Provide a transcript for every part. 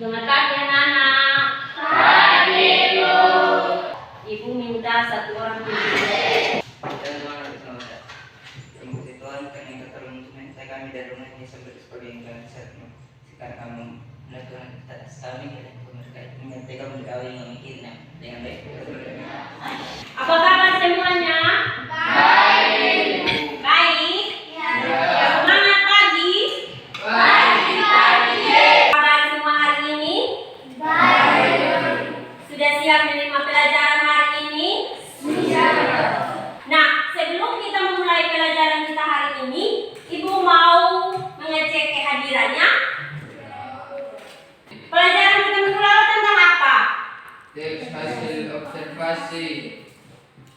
Selamat pagi anak-anak. Pagi, Bu. Ibu minta satu orang guru. Tuhan kami keterluncuran saya kami dari rumah ini sebagai yang kami sekarang kamu melakukan atas kami dan menyertai kamu berkawin memikirnya dengan baik. Apa kabar semuanya? Baik. Baik? Ya. Semangat pagi. Pagi. Kabar semua hari ini? Baik. Sudah siap menerima pelajaran hari ini? Siap. Nah, sebelum kita memulai pelajaran kita hari ini, Ibu mau mengecek kehadirannya. Pelajaran kita minggu lalu tentang apa? Teks hasil observasi.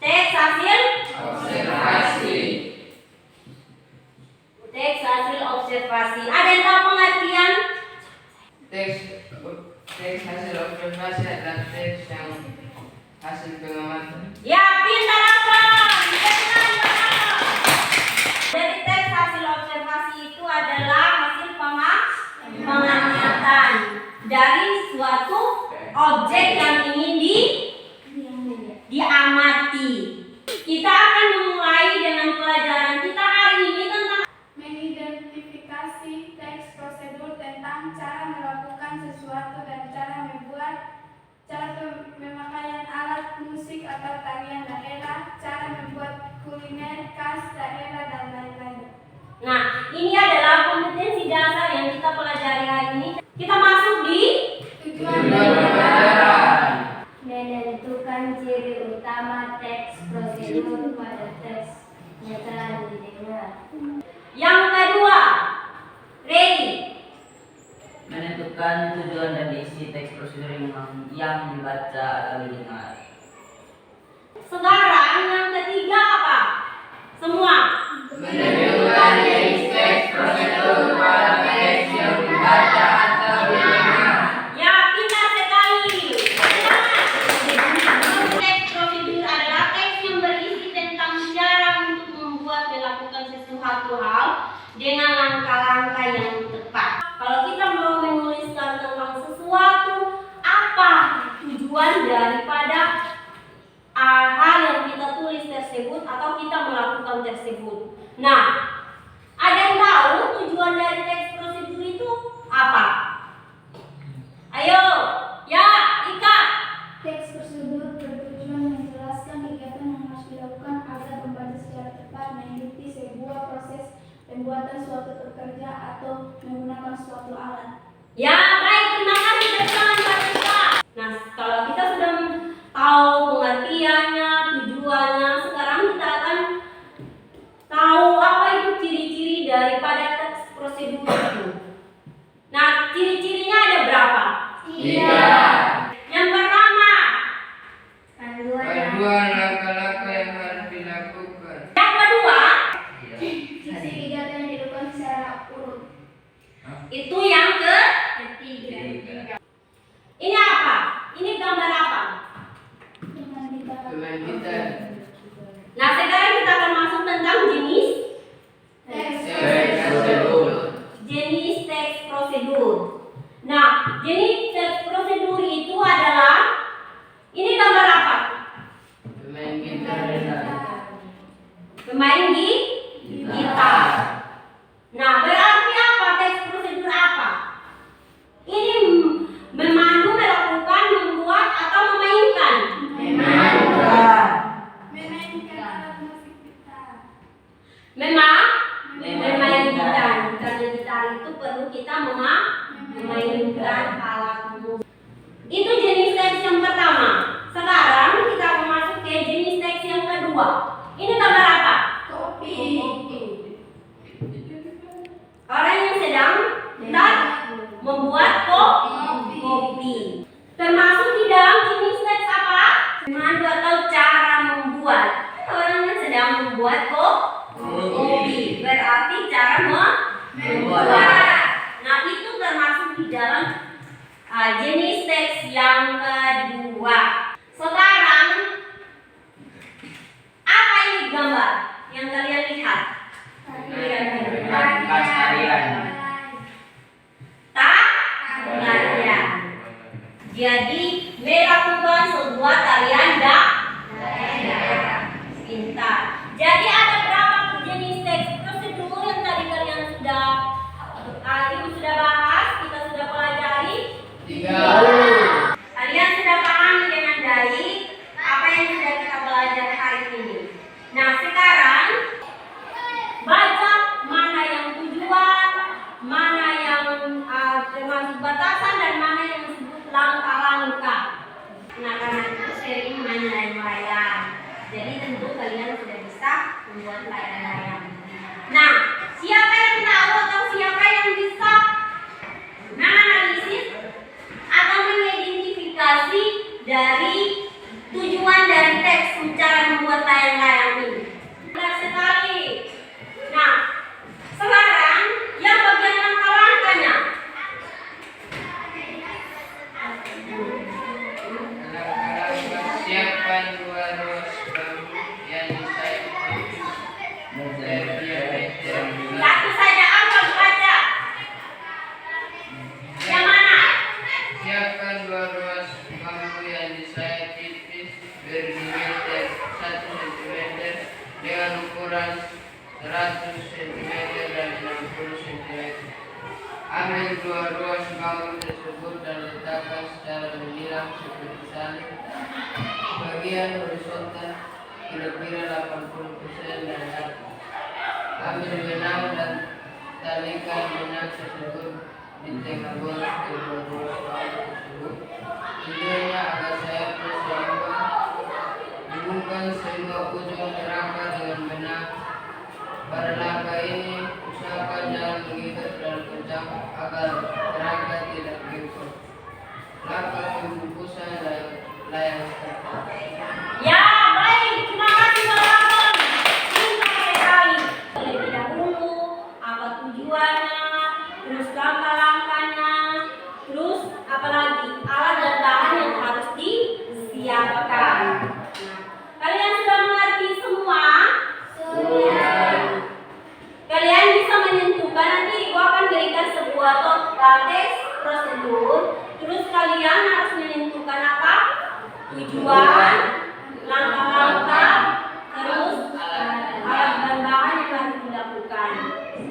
Teks hasil? Observasi. Teks hasil observasi. Ada yang tahu pengertian? Teks hasil observasi adalah teks yang hasil pengamatan. Ya, pintar apa? Jadi teks hasil observasi itu adalah hasil pengamatan dari suatu objek yang ingin diamati. Kita akan memulai dengan pelajaran kita hari ini tentang mengidentifikasi teks prosedur tentang cara melakukan sesuatu dan cara pemakaian alat musik atau tarian daerah, cara membuat kuliner khas daerah dan lain-lain. Nah, ini adalah kompetensi dasar yang kita pelajari hari ini. Kita masuk di Tujuan menentukan ciri utama teks prosedur pada teks yang telah didengar. yang kedua. Ready? Menentukan tujuan dan isi teks prosedur yang dibaca atau didengar. Sekarang yang ketiga apa? Semua. Menentukan jenis teks prosedur pada teks yang dibaca atau didengar. Ya, pintar sekali. Teks prosedur adalah teks yang berisi tentang cara untuk melakukan sesuatu hal dengan langkah-langkah yang tepat. Kalau kita mau menuliskan tentang sesuatu, apa tujuan daripada hal yang kita tulis tersebut atau kita melakukan tersebut. Nah, ada yang tahu tujuan dari teks prosedur itu apa? Ayo, ya, Ika. teks prosedur bertujuan menjelaskan kegiatan yang harus dilakukan agar membaca secara tepat mengikuti sebuah proses pembuatan suatu pekerja atau menggunakan suatu alat. Ya, baik, terima kasih teman-teman Pak Ika. Nah, kalau kita sudah tahu pengertiannya, tujuannya, sekarang kita akan tahu apa itu ciri-ciri daripada teks prosedur itu. Nah, ciri-cirinya ada berapa? 3. Yang pertama, Panduan langkah-langkah yang harus dilakukan. yang kedua, Sisi kegiatan yang dilakukan secara urut. itu yang Ketiga, ini apa? Ini gambar apa? dengan kita Kelanjutan. Nah, sekarang kita akan masuk tentang jenis teks teks prosedur. Nah, jenis teks prosedur itu adalah ini gambar apa? Pemain gitar dan Pemain gitar. Nah, berarti apa teks prosedur apa? Ini memandu, melakukan, membuat atau memainkan? Memainkan. memainkan alat musik gitar. Memainkan. Karena gitar itu perlu kita memainkan alat musik. Itu jenis teks yang pertama. Sekarang kita akan masuk ke jenis teks yang kedua. Ini gambar apa? Kopi. Orang yang sedang membuat kopi. Termasuk di dalam jenis teks apa? Memandu atau cara membuat. Orang yang sedang membuat kopi. Berarti cara membuat. Nah, itu termasuk di dalam jenis teks yang kedua. Sekarang apa ini gambar yang kalian lihat? tarian. Tarian. Jadi melakukan sebuah tarian daerah. Pintar. Jadi ada berapa jenis teks prosedur yang tadi kalian sudah Ibu sudah bahas, kita sudah pelajari? 3. Kalian sudah pahami dengan baik apa yang sudah kita belajar hari ini. Nah, sekarang baca mana yang tujuan, mana yang termasuk batasan, dan mana yang disebut langkah-langkah. Nah, karena itu sering main layang-layang. Jadi tentu kalian sudah bisa membuat layang-layang. Nah, siapa yang tahu atau siapa yang bisa menganalisis atau mengidentifikasi dari tujuan dari teks cara membuat layang-layang ini? Benar sekali. Nah, sekarang yang bagian langkah-langkahnya. Siapkan 2 ruas bambu yang disayat Satu saja apa baca? Yang mana? Siapkan 2 ruas bambu yang disayat tipis berdiameter 1 cm dengan ukuran 100 cm dan 60 cm. Ambil 2 ruas bambu tersebut dan letakkan secara menyilang seperti salib. Bagian horizontal kira-kira 80% dari atas. Ambil benang dan talikan benang tersebut di tengah boros kedua ruas bambu tersebut. Tujuannya agar sayapnya seimbang. Hubungkan semua ujung kerangka dengan benang. Pada langkah ini usahakan jangan mengikat dan kencang agar kerangka tidak bengkok. Langkah pembungkusan layang serta. Ya, baik. Terima kasih teman-teman. Pintar sekali. Terlebih dahulu, apa tujuannya, terus langkah-langkahnya, terus apalagi alat dan bahan yang harus disiapkan. Nah, kalian sudah mengerti semua? Kalian bisa menentukan, nanti Ibu akan berikan sebuah teks prosedur, terus kalian harus menentukan apa? Tujuan, langkah-langkah, terus alat dan bahan yang harus dilakukan.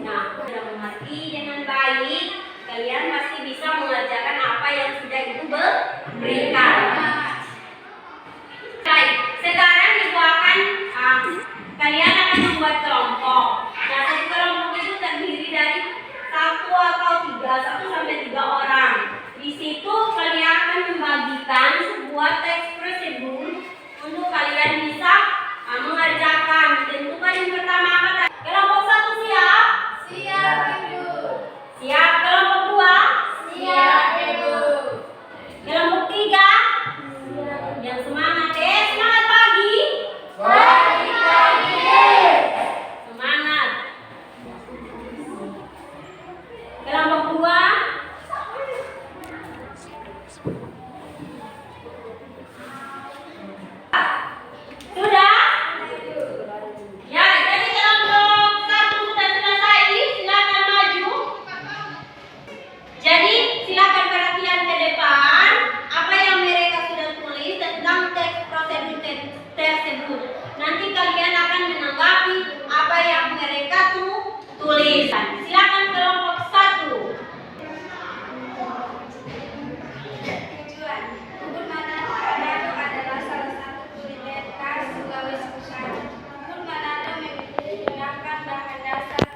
Nah, sudah mengerti dengan baik, kalian pasti bisa mengerjakan apa yang sudah Ibu berikan. Baik, sekarang Ibu akan kalian akan membuat kelompok. Nah, satu kelompok itu terdiri dari 1 sampai 3 orang. Di situ kalian akan membagikan sebuah teks prosedur untuk kalian bisa mengerjakan. Tentukan yang pertama apa? Kelompok 1 siap? Siap, Ibu. Siap. Kelompok 2? Siap, Ibu. Kelompok 3? Yang semangat semangat pagi. Semangat. Kelompok 2? Sudah? Ya, jadi kelompok 1 sudah selesai. Silakan maju. Jadi silakan perhatian ke depan apa yang mereka sudah tulis tentang teks prosedur tersebut. Nanti kalian akan menanggapi apa yang mereka tulis. Silakan kelompok 1. Tujuan Kebun Manado adalah salah satu kuliner khas Sulawesi Pusat. Kebun Manado menggunakan bahan dasar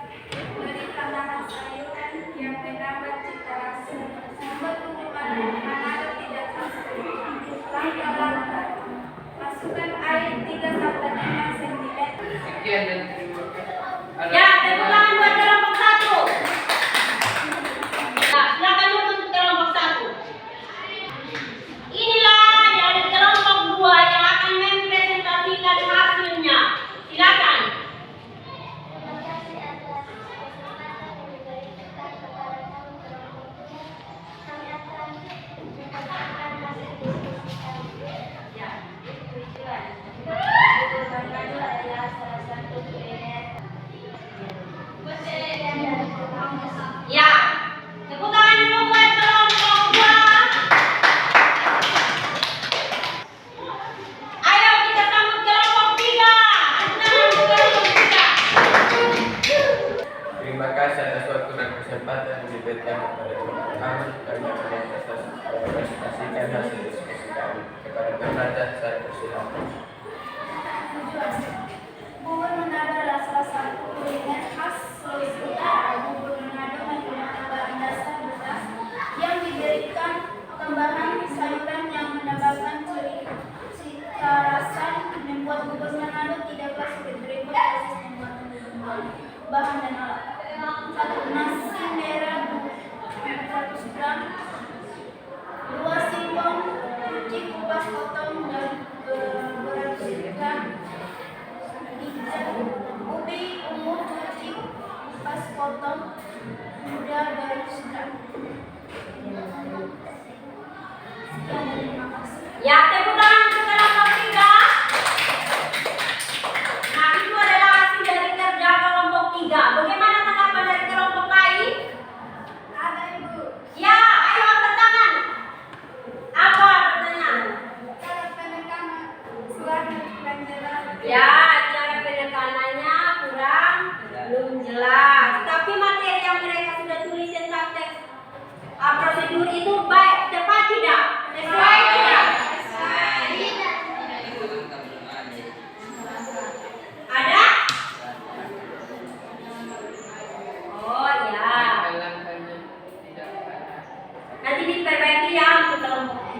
dari tambahan sayuran yang menambah cita rasa. Membuat kebun Manado tidak asam. Langkah-langkah: masukkan air 3-5 cm. Sekian dan terima kasih. Ya, tepuk tangan buat kelompok 1. Nah, silakan dulu untuk kelompok 1. Inilah dari kelompok 2 yang akan mempresentasikan hasilnya. Silakan. Ya, tujuan Kebun Manado adalah salah satu kuliner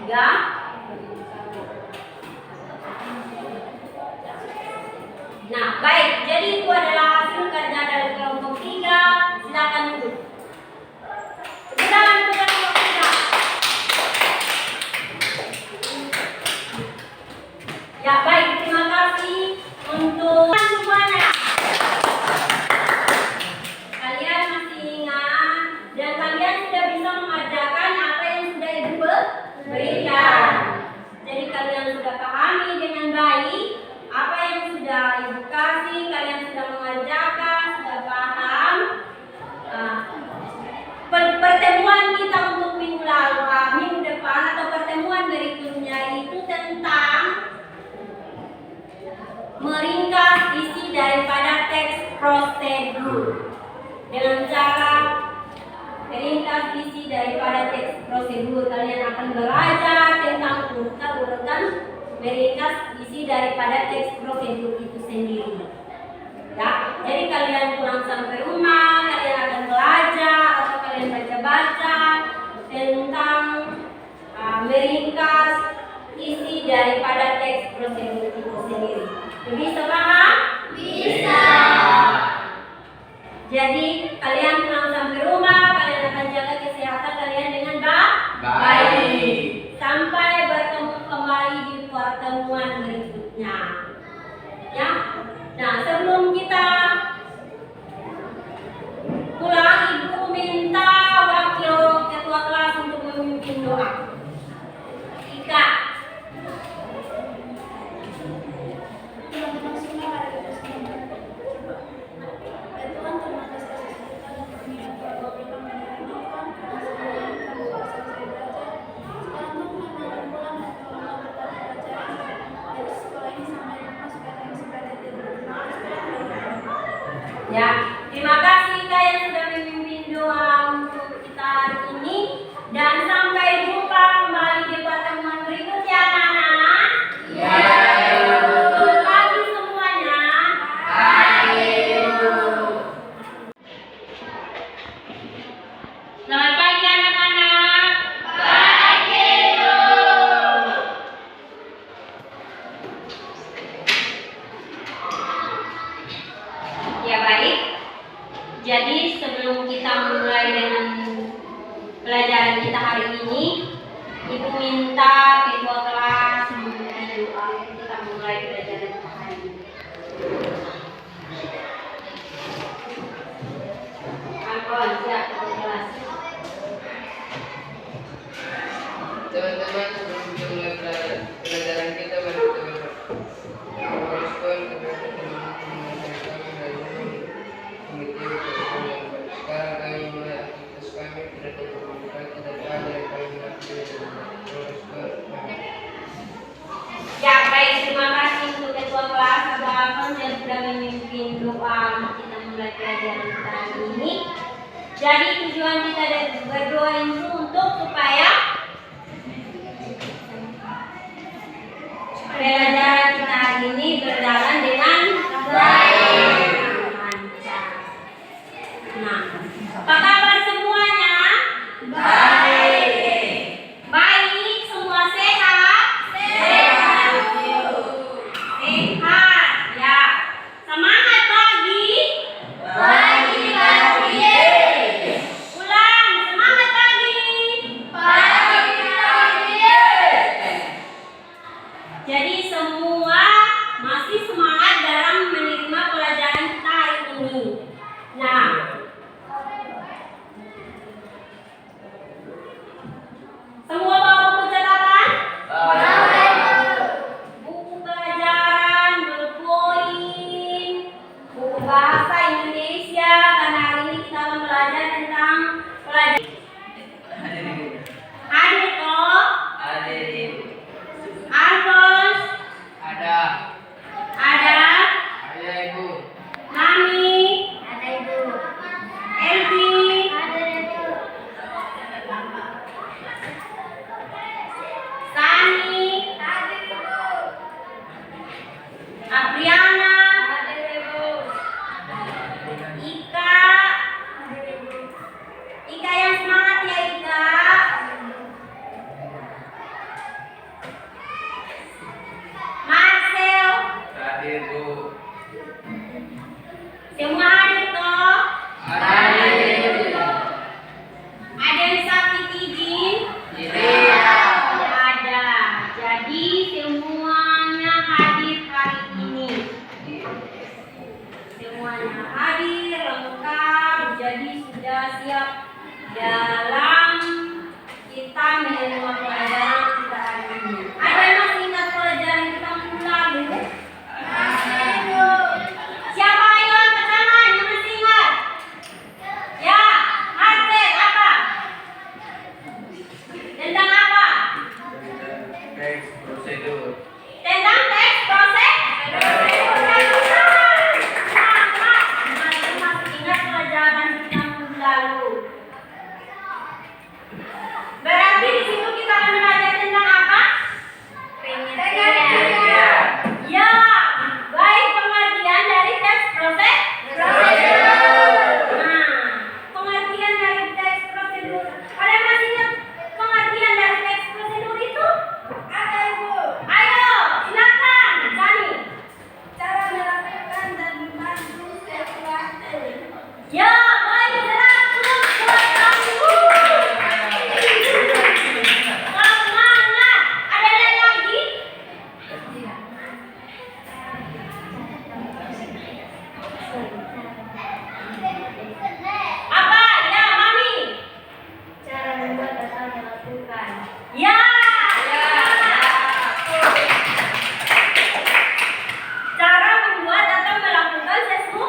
3. Nah, baik. Jadi itu adalah hasil kerja dari kelompok 3. Silakan duduk. Silakan duduk kelompok 3. Ya, baik. Terima kasih untuk semuanya. Kalian masih ingat dan kalian sudah bisa mengerjakan apa yang sudah Ibu berikan. Jadi kalian sudah pahami dengan baik apa yang sudah Ibu kasih, kalian sudah mengerjakan, sudah paham. Pertemuan kita untuk minggu lalu, minggu depan atau pertemuan berikutnya itu tentang meringkas isi daripada teks prosedur. Dengan cara meringkas isi daripada teks prosedur, kalian akan belajar tentang urutan meringkas isi daripada teks prosedur itu sendiri. Ya, jadi kalian pulang sampai rumah, kalian akan belajar atau kalian baca-baca tentang meringkas isi daripada teks prosedur itu sendiri. Bisa paham? Bisa. Jadi kalian pulang sampai rumah, kalian akan jaga kesehatan kalian dengan baik. Sampai bertemu kembali di pertemuan berikutnya. Ya. Nah, sebelum kita pulang, Ibu minta wakil ketua kelas untuk memimpin doa. Ika. Teman-teman semua, mari kita semua berdoa. Ya Tuhan, terima kasih atas kita dan pembinaan keluarga kita menyenangkan karena sebelum kami selesai belajar. Sekarang Tuhan mengenal pulang dan tolonglah berkata pelajaran dari sekolah ini sampai rumah supaya kami bisa belajar di rumah. Ya, terima kasih kalian sudah memimpin doa untuk kita hari ini dan sampai jumpa kembali di pertemuan berikutnya, anak-anak. Ya. Selamat pagi semuanya. Selamat pagi anak-anak. Ya baik. Jadi sebelum kita mulai dengan pelajaran kita hari ini, Ibu minta ketua kelas memimpin doa. Kita mulai pelajaran kita hari ini. Ampun, siap ketua kelas. Teman-teman, sebelum kita mulai pelajaran kita mari kita berdoa. Respon kepada teman-teman kami dari komite yang sekarang kami mulai aktivitas kami tidak terbuka tidak ada yang kami lakukan. Respon. Ya baik, terima kasih untuk ketua kelas Abah Alfons yang sudah memimpin doa untuk kita mulai pelajaran kita hari ini. Jadi tujuan kita berdoa itu untuk supaya pelajaran kita hari ini berjalan dengan baik, lancar. Nah, apa kabar semuanya? Baik. Baik, semua sehat? Sehat. Sehat, ya. Semangat pagi. Pagi. Ulang, semangat pagi. Pagi. tema pelajaran kita hari ini. Ada yang masih ingat pelajaran kita minggu lalu? Siapa ayo angkat tangan yang masih ingat? Ya, Marcel apa? Tentang apa? Teks prosedur. Tentang teks proses? Masih ingat pelajaran kita minggu lalu? Berarti di situ kita akan belajar tentang apa? Ya, baik pengertian dari teks proses. Nah, pengertian dari teks prosedur. Ada yang masih ingat pengertian dari teks prosedur itu? Ada Ibu. Ayo, silakan, Sani. Cara melakukan dan membantu sesuatu. Ya, baik 100 buat kamu. Semangat. Ada yang lagi? Apa? Ya, Mami. Cara membuat atau melakukan. Ya. Cara membuat atau melakukan sesuatu.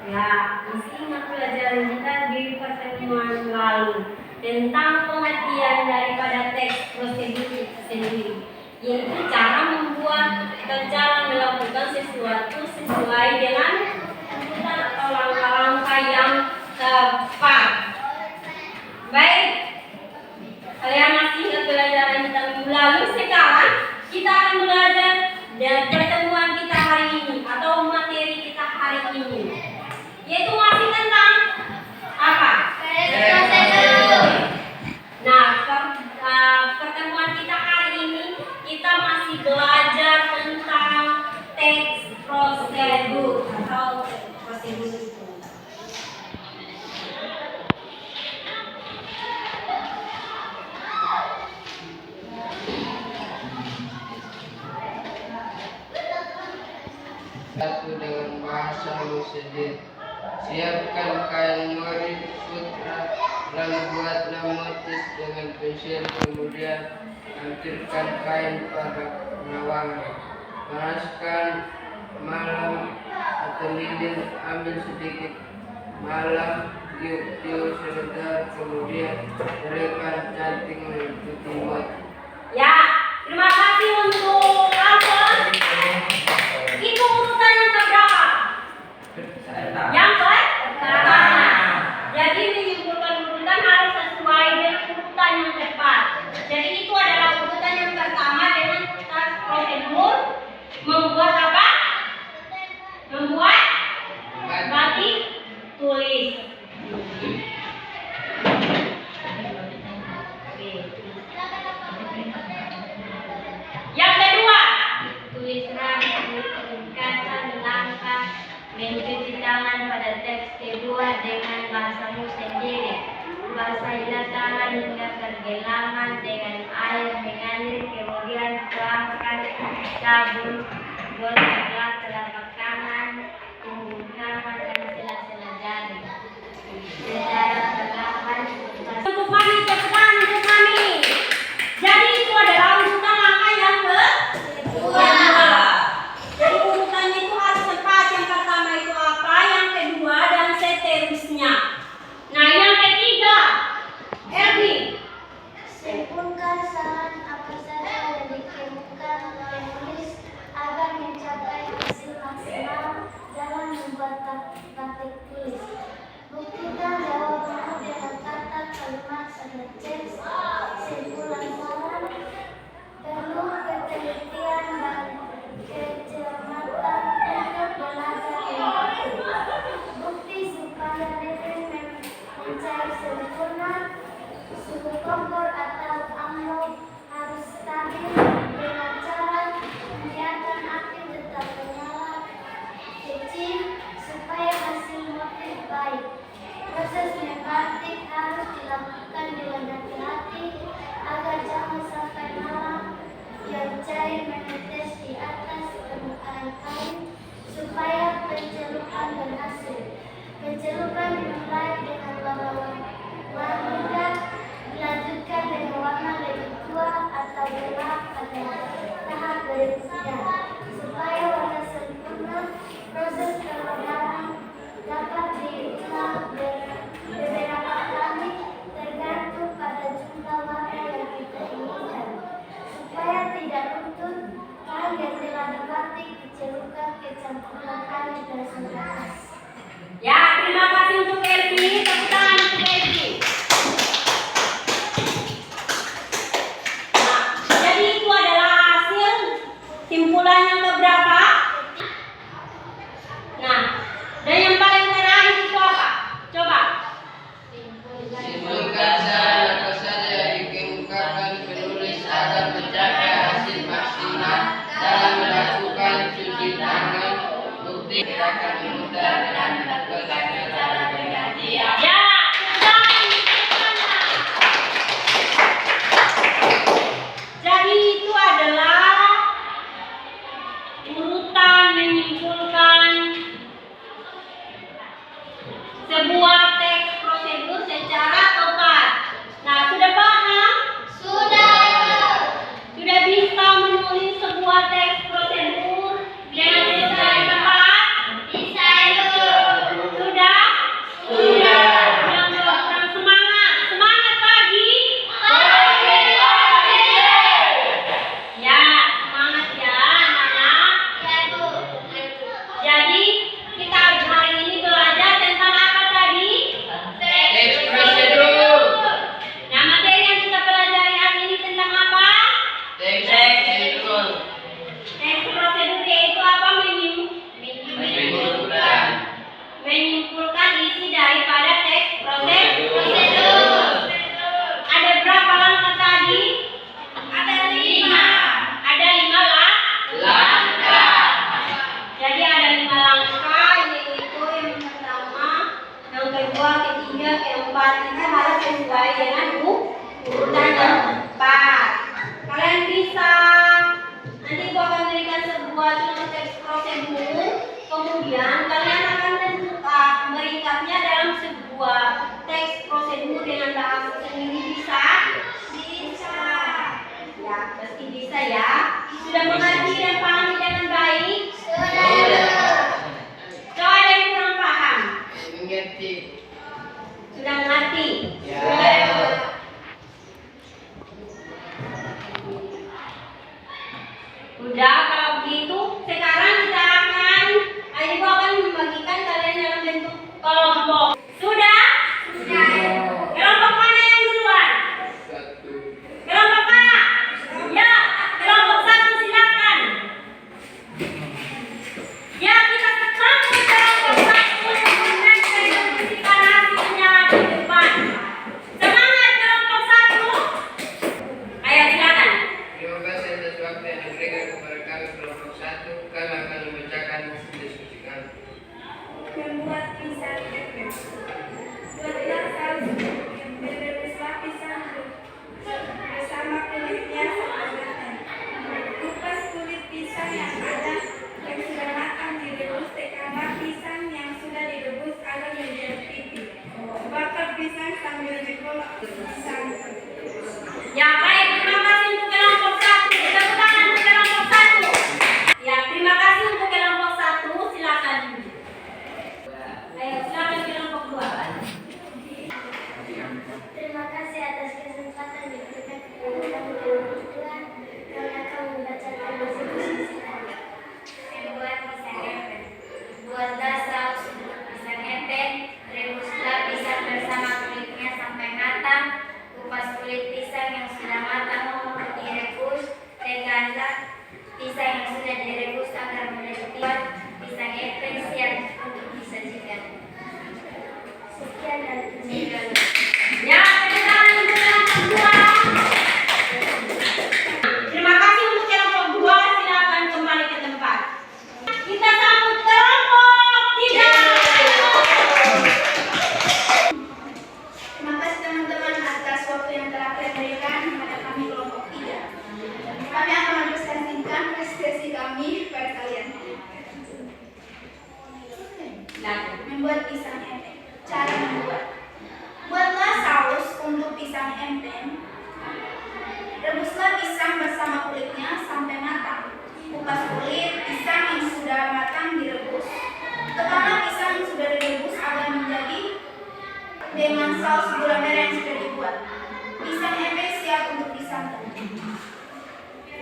Ya, masih ingat pelajaran kita di pertemuan lalu tentang pengertian daripada teks prosedur itu sendiri, yaitu cara membuat atau cara melakukan sesuatu sesuai dengan tuntutan atau langkah-langkah yang tepat. Baik, kalian masih ingat pelajaran kita minggu lalu? Sekarang kita akan belajar dan pertemuan kita hari ini atau materi kita hari ini, yaitu masih tentang apa? Nah, pertemuan kita hari ini kita masih belajar tentang teks prosedur atau prosedur itu. Satu dengan bahasamu sendiri. Siapkan kain motif sutra, lalu buatlah motif dengan pensil, kemudian hancurkan kain pada penawangan. Panaskan malam atau lilin, ambil sedikit malam, tiup-tiup sebentar, kemudian berikan cantik mengikuti motif. Ya, terima kasih untuk Alfon. Itu urutan yang keberapa? Yang pertama. Jadi menyimpulkan urutan harus sesuai dengan urutan yang tepat. Jadi itu adalah urutan yang pertama dengan teks prosedur. Membuat apa? Membuat batik tulis. Yang kedua, Tulislah ringkasan langkah mencuci tangan pada teks kedua dengan bahasamu sendiri. Basahilah tangan hingga tergelangan dengan air mengalir, kemudian tuangkan sabun, gosoklah telapak tangan, punggung tangan dan sela-sela jari. Secara perlahan, untuk Mami, cepetan untuk Mami. Jadi itu adalah urutan langkah yang kedua. Jadi urutannya itu harus tepat. Yang pertama itu apa, yang kedua dan seterusnya. Nah, yang ketiga, Erwin. Simpulkan saran apa saja yang dikemukakan oleh penulis agar mencapai hasil maksimal dalam membuat batik tulis. Buktikan jawabanmu dengan kata kalimat serta teks. Simpulan saran perlu ketelitian dan kecermatan untuk belajar membatik. Bukti supaya diri mencari sempurna, suhu kompor atau amlop harus stabil dengan cara membiarkan api tetap menyala kecil supaya hasil motif baik. Proses membatik harus dilakukan dengan hati-hati agar jangan sampai malam yang cair menetes di atas permukaan kain supaya pencelupan berhasil. Pencelupan dimulai dengan laba-laba mudah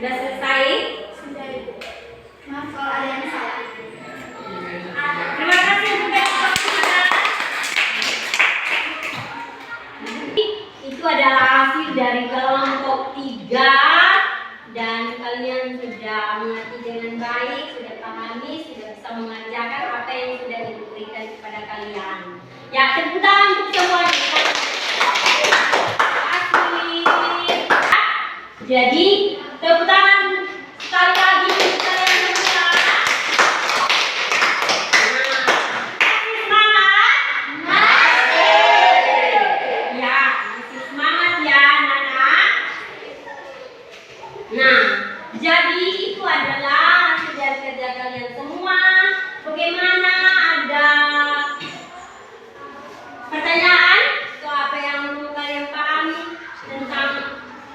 Sudah selesai? Sudah Ibu. Maaf kalau ada yang salah. Terima kasih untuk kesempatan. Itu adalah hasil dari kelompok 3 dan kalian sudah mengerti dengan baik, sudah pahami, sudah bisa mengerjakan apa yang sudah diberikan kepada kalian. Ya, tepuk tangan untuk semuanya. Jadi, tepuk tangan sekali lagi untuk kalian semua. Masih semangat? Masih. Ya, masih semangat ya anak-anak. Nah, jadi itu adalah hasil dari kerja kalian semua. Bagaimana, ada pertanyaan atau apa yang perlu kalian pahami tentang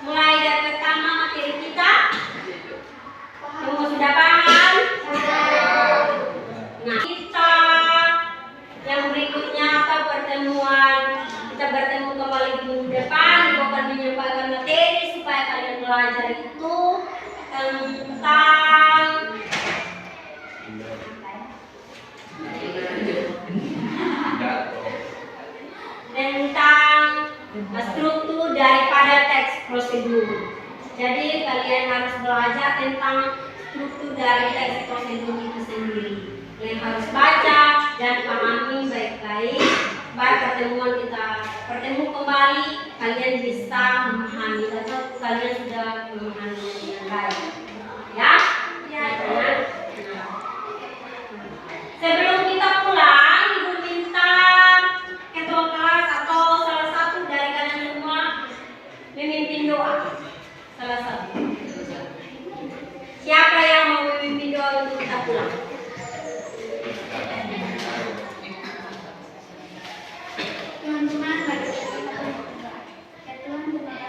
mulai dari pertama materi kita? Semua sudah paham? Nah, kita yang berikutnya atau pertemuan kita bertemu kembali di minggu depan. Ibu akan menyampaikan materi supaya kalian belajar itu tentang struktur daripada teks prosedur. Jadi kalian harus belajar tentang struktur dari teks prosedur itu sendiri. Kalian harus baca dan pahami baik-baik. Baik kita bertemu kembali, kalian bisa memahami atau kalian sudah memahami dengan baik. Ya? Ya. Sebelum kita pulang, Ibu minta ketua kelas atau salah satu dari kalian semua memimpin doa. Salah satu. Siapa yang mau memimpin doa untuk kita pulang? Teman-teman, mari kita berdoa. Ya Tuhan, terima kasih.